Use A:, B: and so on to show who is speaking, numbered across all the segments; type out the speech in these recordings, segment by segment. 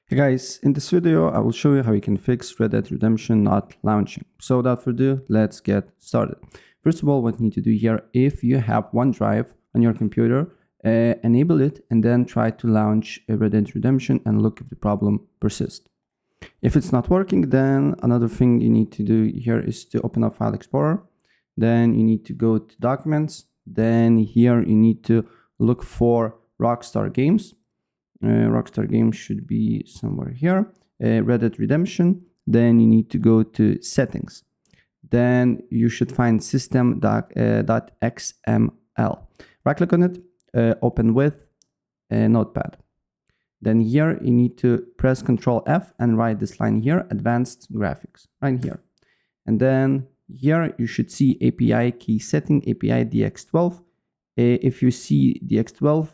A: Hey guys, in this video I will show you how you can fix Red Dead Redemption Not Launching. So without further ado, let's get started. First of all, what you need to do here, if you have OneDrive on your computer, enable it and then try to launch Red Dead Redemption and look if the problem persists. If it's not working, then another thing you need to do here is to open up File Explorer. Then you need to go to Documents. Then here you need to look for Rockstar Games. Rockstar Games should be somewhere here. Red Dead Redemption. Then you need to go to Settings. Then you should find System.xml. Right click on it, open with Notepad. Then here you need to press Ctrl F and write this line here, Advanced Graphics, right here. And then here you should see API key setting, API DX12. If you see DX12,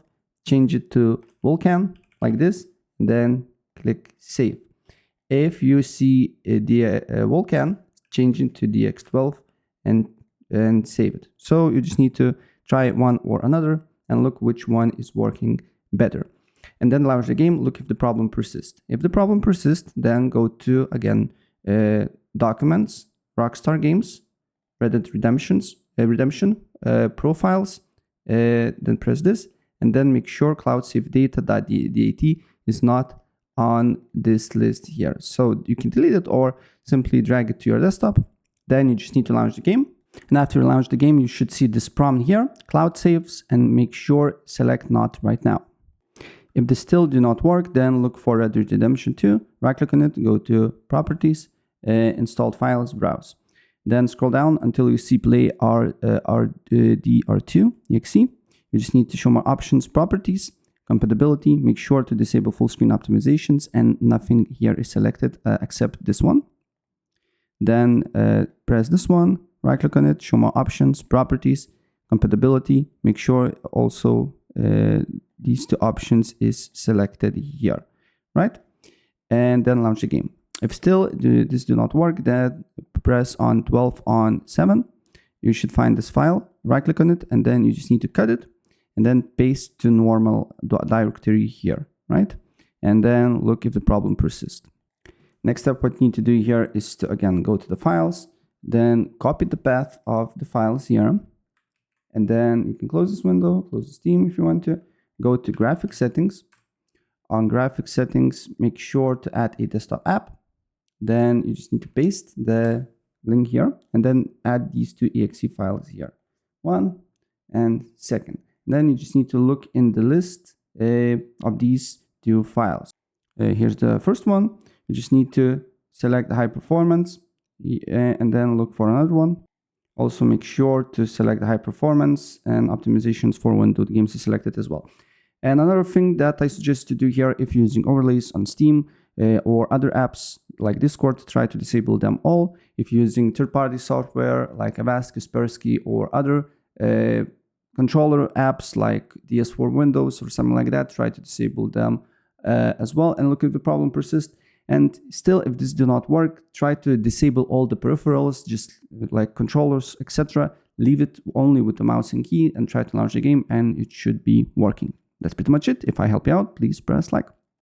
A: change it to Vulkan like this, and then click Save. If you see the Vulkan, change it to DX12 and save it. So you just need to try one or another and look which one is working better. And then launch the game, look if the problem persists. If the problem persists, then go to, again, Documents, Rockstar Games, Red Dead Redemption, Profiles, then press this, and then make sure cloud save data.dat is not on this list here. So you can delete it or simply drag it to your desktop. Then you just need to launch the game. And after you launch the game, you should see this prompt here, cloud saves, and make sure select not right now. If this still do not work, then look for Red Dead Redemption 2, right click on it, go to Properties, Installed Files, Browse. Then scroll down until you see Play RDR2 exe. You just need to show more options, Properties, Compatibility, make sure to disable full screen optimizations, and nothing here is selected except this one. Then press this one, right click on it, show more options, Properties, Compatibility, make sure also these two options is selected here, right? And then launch the game. If still this do not work, then press on 12 on 7. You should find this file, right click on it, and then you just need to cut it and then paste to normal directory here, right? And then look if the problem persists. Next step, what you need to do here is to, again, go to the files, then copy the path of the files here. And then you can close this window, close the Steam if you want to. Go to Graphics Settings. On Graphics Settings, make sure to add a desktop app. Then you just need to paste the link here and then add these two exe files here, 1 and 2. Then you just need to look in the list of these two files. Here's the first one. You just need to select the high performance and then look for another one. Also make sure to select the high performance and optimizations for Windows games is selected as well. And another thing that I suggest to do here, if you're using overlays on Steam or other apps like Discord, try to disable them all. If you're using third-party software like Avast, Kaspersky, or other controller apps like DS4 Windows or something like that, try to disable them as well and look if the problem persists. And still, if this do not work, try to disable all the peripherals, just like controllers, etc. Leave it only with the mouse and key and try to launch the game and it should be working. That's pretty much it. If I help you out, please press like.